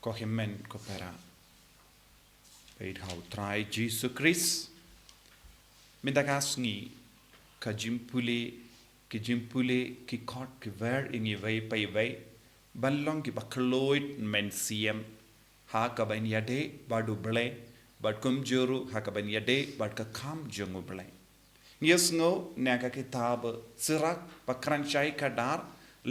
có hiểm men có para bait hau try Jisu Christ mình ta gas nghĩ ka jimpule ki caught ki ver ingi vai pai vai balong ki Bakhuid Mynsiem ha ka ban yade badu ble bad kum juru ha ka ban yade bad ka kham jungu ble yes ngo na ka kitab sirak pakran chai ka dar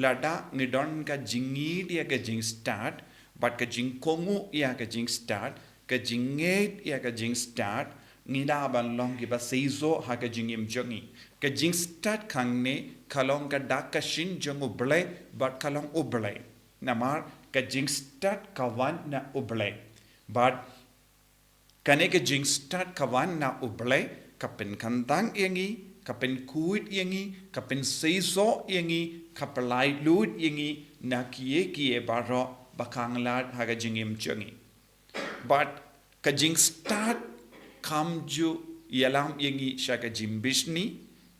lada ngidon ka jingi dia ka jing start but ka jing kongu ya ka jing start ka jinget ya ka jing start ngila ban long ki ba seizo ha ka jingim jongi ka jing start khang ne khalong ka dak ka shin jongu ble but khalong uble namar ka jing start kawan na uble but kane ka jing start kawan na uble kapen kandang yangi kapen kuit yangi kapen seizo yangi kapalai lud yangi na kie baro bakanglat ha ka jingim jongi but ka jing start kamju yalam yangi shaka jimbishni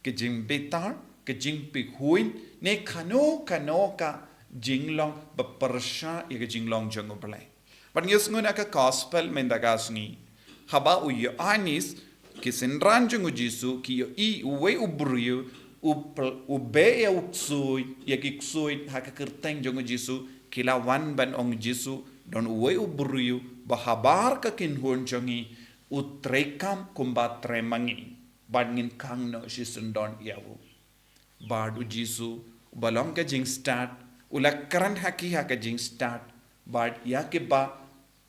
ke jing betar ke jing Bakhuid ne kano ka jinglong baparsha ya ke jinglong jango belai but ngesngun aka gospel mendagasni haba uyo anis kisenran jango Jisu ki I uwe ubruyo ube ya uksui ya kiksui haka Kyrteng jango Jisu kila wan ban ong Jisu don uwe ubruyo bahabar ka kinhon jangi utrekam kumbat tremangi badngin kang no shisundon yawu badu Jisu balong ka jing start ulakaran haki haka jing start bad yake ba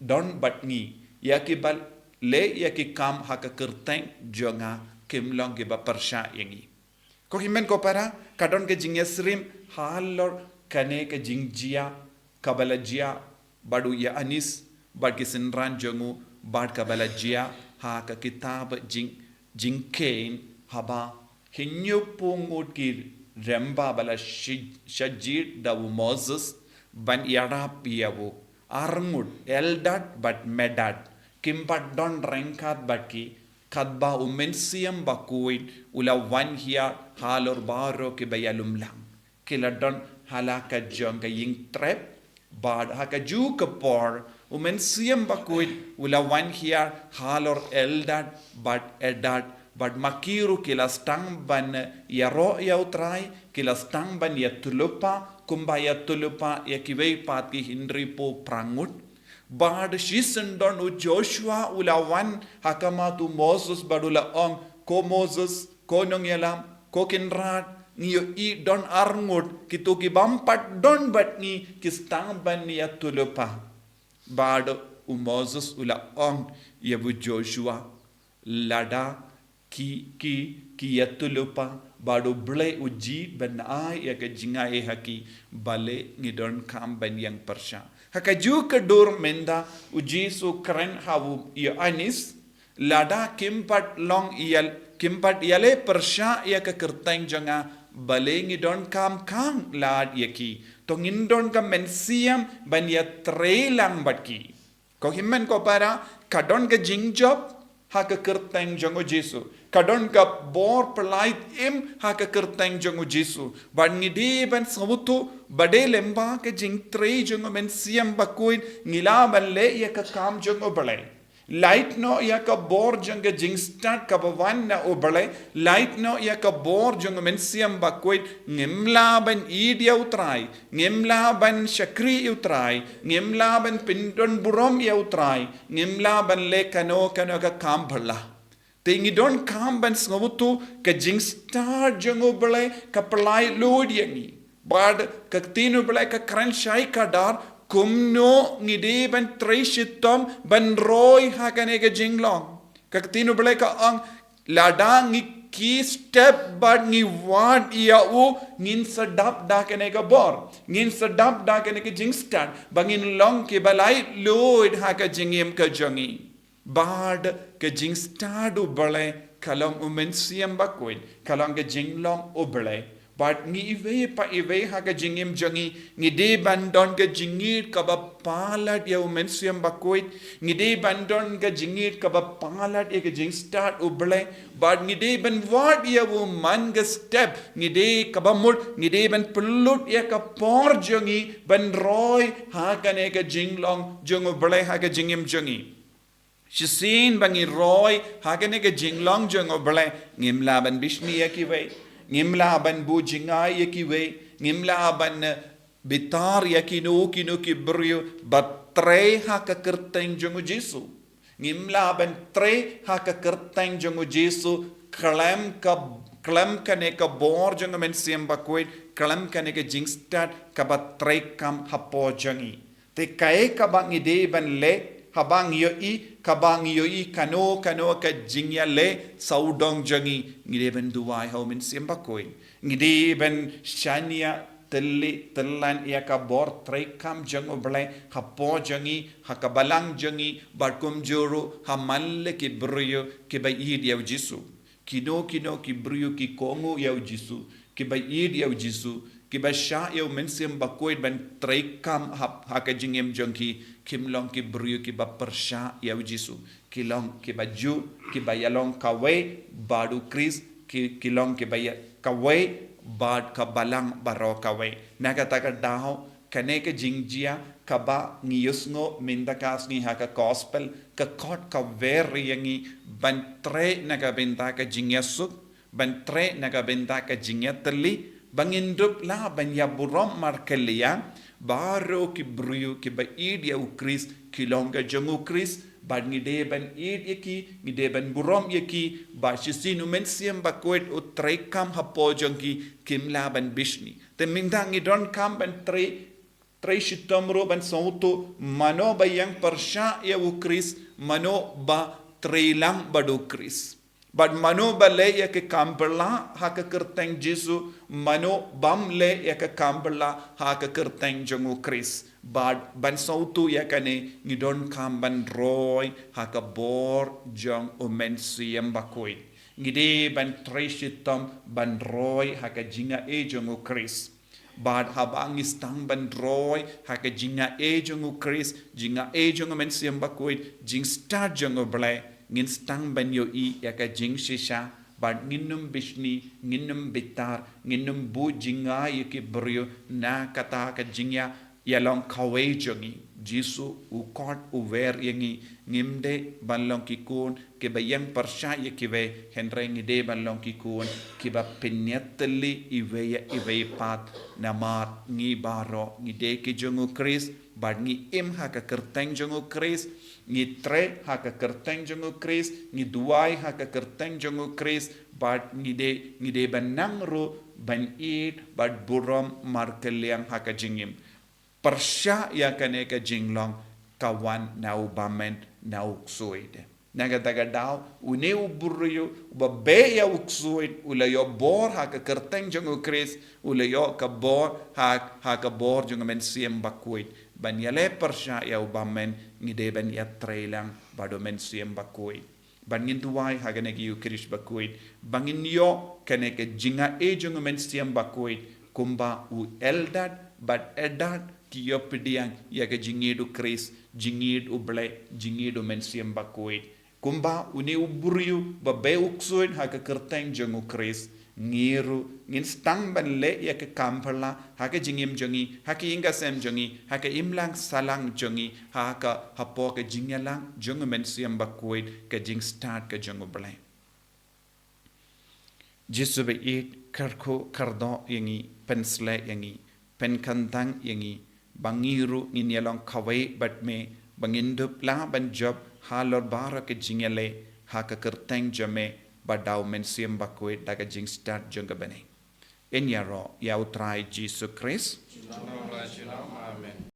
don batngi yake ba le yake kam haka Kyrteng jonga kimlong ke ba persha yangi ko himen ko para kadon ke jing yasrim halor kane ke jing jia kabala jia badu ya anis bad kisinran jongu bad kabala jia ha ka kitab jing kain haba hinyu pungut ki remba bala shajid dawu Moses ban yarap yawu armud eldad but medad kimbat don renkat baki kadba Mynsiem Bakhuid ula wan hiya halor baro ke bayalum lang kila don halaka jonga ying trep bad haka ju kapor Mynsiem Bakhuid ula wan hiya halor eldad but edad but makiru kila stang ban yaro yautrai kila stang ban yatulupa kumba yatulupa yakivei pati hindri po prangut bad shisendon u Joshua ula wan hakama tu Moses badula ong ko Moses ko nong yalam ko kinrat niyo I don arngut kitu ki bampat don bat ni kistang ban yatulupa bad u Moses ula ong yabu Joshua lada ki yatulupa bado ble uji ben ai ya ke jinga e haki bale ngidon kam ben yang persha haka ju ke dur menda uji su kren hawu ya anis lada kimpat long kimpat yale persha ya ke Kyrteng janga bale ngidon kam kang lad yaki to ngindon ka Mynsiem ban ya trelang batki ko himmen ko para kadon ke jingjob haka Kyrteng jango Jisu kadon ka bor pelait im haka Kyrteng jango Jisu ban ngidi ban sabutu bade lemba ke jing tre jango Mynsiem Bakhuid ngila ban le ya ka kam jango bale light no ya ka bor janga jing start ka bawan na obale light no ya ka bor jango Mynsiem Bakhuid ngimla ban idia utrai ngimla ban shakri utrai ngimla ban pindon burom ya utrai ngimla ban le kano ka kam bhala tingi don kam ban ngobutu ka jing start jango bale ka plai load yangi bad ka tinu bale ka kran shai ka dar kumno ngide ban treshitom ban roy hakane ka jinglong ka tinu bale ka ang ladang ki step bad ni wad ia u ngin sadap da kene ka bor ngin sadap da kene ka jing start bangin long ke balai load haka jingim ka jongi bad ke jing start u bale kalong Mynsiem Bakhuid kalong ke jinglong u bale But ngi iwe pa iwe haga jingim jangi ngi de bandon ga jingit ka ba palat ya Mynsiem Bakhuid ngi de bandon ga jingit ka ba palat ya ga jing start uble but ngi de ban wat ya man ga step ngi de ka ba mul ngi de ban pelut ya ka por jangi ban roy haga ne ga jinglong jung uble haga jingim jangi Shisin bangi roy haga ne ga jinglong jung uble ngimla ban bishni ya ki we ngimla ban bu jingai yakiwe ngimla ban bitar yakino kino kibrio batre ha ka Kyrteng jongo Jisu ngimla ban tre ha ka Kyrteng jongo Jisu klam ka ne ka bor jongo Mynsiem Bakhuid klam ka ne ka jingstad ka batre kam hapo jangi te kae ka bang ide ban le habang yoi kabang yoi kano ka jingya le saudong jangi ngide ben duwai ho Mynsiem Bakhuid ngide ben shania telan ya ka bor trekam jango ble hapo jangi hakabalang jangi barkum juru hamalle ki bryo ki bayid ya Jisu kino ki bryo ki kongo ya Jisu ki bayid ya Jisu ki basha ya Mynsiem Bakhuid ben trekam hakajingem jangi kimlong ki bryo ki ba persha ya Jisu kilong ki baju ki bayalong kawe badu kris kilong ki bay kawe bad ka balang baro kawe nagataka daho kane ka jingjia kaba ngiyusngo mindakas ni haka gospel ka kot ka veriyangi bantre nagabenta ka jingyasuk bantre nagabenta ka jingyatali bangindup la banya burom markelia baro ki bruyo ki ba id ya ukris kilonga jangu kris bad ngide ban id yaki ngide ban burom yaki ba shisinu Mynsiem Bakhuid utrekam hapo jangi kimla ban bishni te mindang idon kam ban tre shitomro ban sauto mano bayang persha ya ukris mano ba trelang badu kris But mano bale ya ke kambala ha ka Kyrteng Jisu mano bam le ya ka kambala ha ka Kyrteng jongu Kris but ban sautu ya kane ngidon kamban roy ha ka bor jong Mynsiem Bakhuid ngide ban treshitom ban roy ha ka jinga e jongu Kris but habang istang ban roy ha ka jinga e jongu Kris jinga e jongu Mynsiem Bakhuid jing star jongu ble ngin stang ban yo I ya ka jing shisha but nginum bishni nginum bitar nginum bu jinga yaki bryo na kata ka jingya yalong kawe jongi Jisu u kot u ver yangi ngimde banlong kikun ke bayang persha yaki ve henre ngide banlong kikun ke ba penyatli ive pat namar ngi baro ngide ke jongu Kris but ngi im ha ka Kyrteng jongu Kris ngi tre ha ka Kyrteng jongu Kris ngi duai ha ka Kyrteng jongu Kris but ngide ban nangro ban it but burom markeliang ha ka jingim persha ya kane ka jinglong kawan nau bamen nau suide nagadaga daw uneu buryo babe ya uksuid ulayo bor ha ka Kyrteng jongu Kris ulayo ka bor ha ka bor jongu Mynsiem Bakhuid ban yale persha ya ubamen ngide ban ya trailang bado Mynsiem Bakhuid ban nginduai ha gane ki ukrish Bakhuid bangin yo kane ka jinga e jongu Mynsiem Bakhuid kumba u eldad but edad kiyo pidiang ya ka jingidu Kris jingidu ble jingidu Mynsiem Bakhuid kumba uni uburiu babe uksuin ha ka Kyrteng jongu Kris ngiru ngin stang ban le ya ka kampala ha ka jingim jongi ha ka ingasem jongi ha ka imlang salang jongi ha ka hapo ka jingyalang jongu Mynsiem Bakhuid ka jing start ka jongu ble Jisu be it karko kardo yangi pensle yangi penkantang yangi bangiru ngin yalong kawe bat me bangindup la ban job halor bara ke jingale ha ka Kyrteng jame badau Mynsiem Bakhuid daga jing start jonga bane enyaro ya utrai Jisu Kris. Amen.